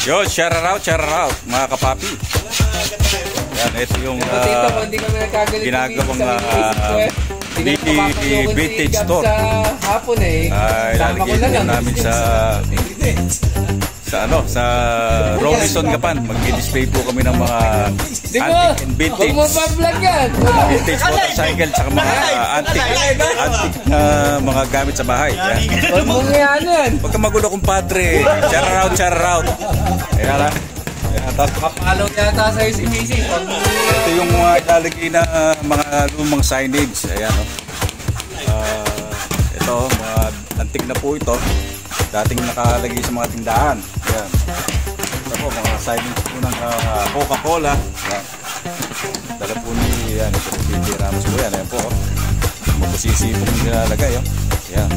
Yo, shout out mga kapapi. Yan, ito yung ginagawang vintage store. Hapon eh. Ilalagay din namin sa Robinson Gapan. Mag-display po kami ng mga antique and vintage. Vintage motorcycle sa mga antique na mga gamit sa bahay. Yan. Huwag ka magulo kumpadre. Shout out. Ayan lang. Kapalaw yata sa si Missy. Ito yung mga ilalagay na mga lumang signage. Ayan ito, mga antique na po ito. Dating nakalagay sa mga tindahan. Ayan. Ito po, mga signage po ng Coca-Cola. Ayan. Dala po ni ito si P.J. Ramos po yan. Ayan po. Mabusisi po yung nilalagay. Ayan.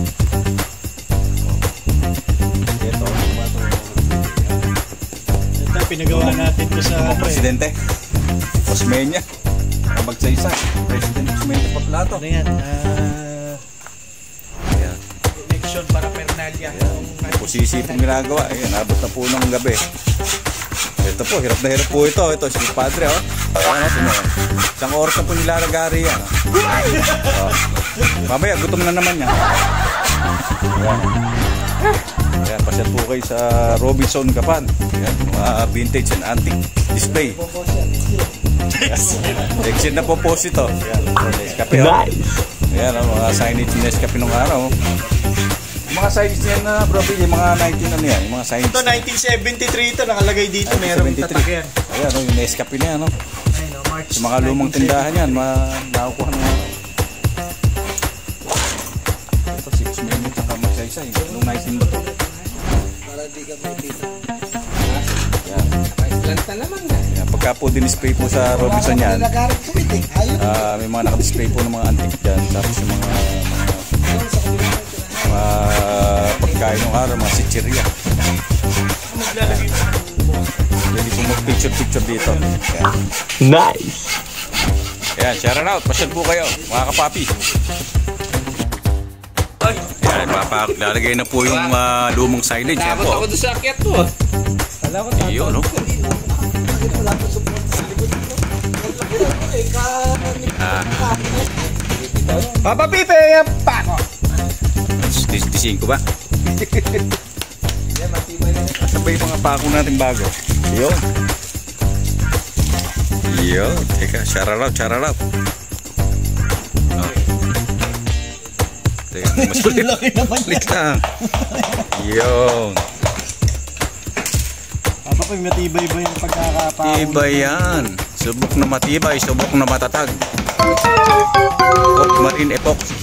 Ito pinagawa natin ko sa Presidente Osmeña magsaysay Presidente Osmeña Paplato. Ano yan? Election para Pernalia. Pusisi pong ginagawa. Ayan, abot na po ng gabi. Ito po, hirap na hirap po ito. Ito si Padre. Isang oras na po nilalagari yan. Mamaya, gutom na naman yan. Ayan, pasyal po kayo sa Robinson Gapan. Ayan, mga vintage and antique display. Exit na po post ito. Ayan, Nescafe. Ayan, mga signage ni Nescafe nung araw. Mga signage niyan na bro, yung mga 19 ano yan, yung mga signage. Ito 1973 ito nakalagay dito, meron tatak yan. Ayan, yung Nescafe niya, no? March. Sa mga lumang tindahan yan, nakukuha ng ito 6 minutes ang magsaysay. Nung 19 ba ito? Para di ka may dito. Yan. Lanta naman na. Yan. Pagka po din-display po sa Robinson yan, may mga naka-display po ng mga antique dyan. Tapos yung mga pagkain ng araw, mga sitcheria. Pwede po mag-picture dito. Yan. Nice! Yan, shout out. Pasyal po kayo, mga kapapi. Yan, lalagay na po yung lumang signage. Yan po. Ako doon sa akyat to. Iyo, no? Papa Pipe, pako! Disihin ko ba? Saan ba yung mga pako natin bago? Iyo. Teka, shout out. Mas ulit lang. Yun. Papa Pipe, matibay ba yung pagkakapako? Iba yan. Subok na matibay, subok na matatag. Marine epoxy.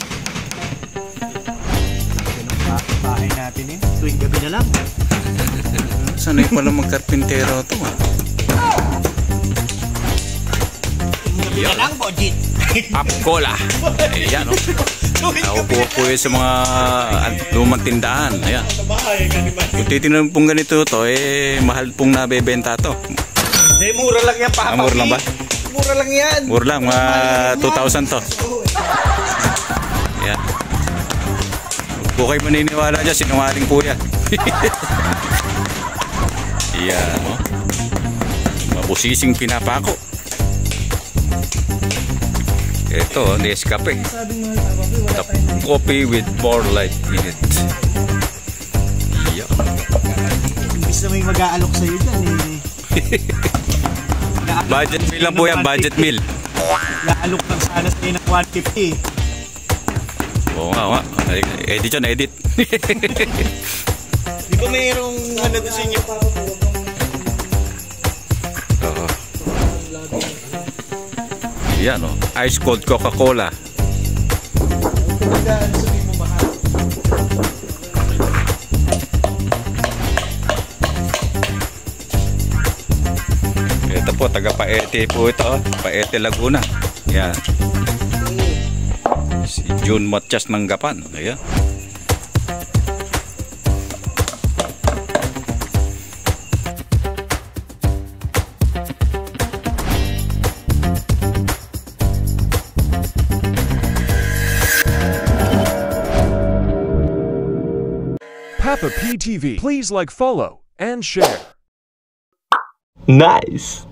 Bahay natin tuwing gabi na lang. Sanay pala magkarpintero ito Gabi na lang, Bojit. Apcola. Ayan, no? Naupo po yun sa mga lumang tindahan. Ayan. Kung titignan pong ganito to, mahal pong nabebenta to. Mura lang yan, Papa. Mura lang ba? Mura lang yan. Mura lang, mga 2,000 to. Ayan. Kung kayo maniniwala dyan, sinungaling po yan. Ayan, no? Mabusising pinapako. Ito, Nescafe. The coffee with more light in it. Ayan. Imbis na may mag-aalok sa'yo dyan Budget meal lang po yan, budget meal. Naalok lang sana sa'yo ng 150. Oo nga. Edit yun, edit. Di ba mayroong ano doon sa inyo? Oo. Yan o, ice cold Coca-Cola. Ito po, taga Paete po ito. Paete, Laguna. Yan. Si June Matias ng Gapan. Ayan. Papa P TV. Please like, follow, and share. Nice!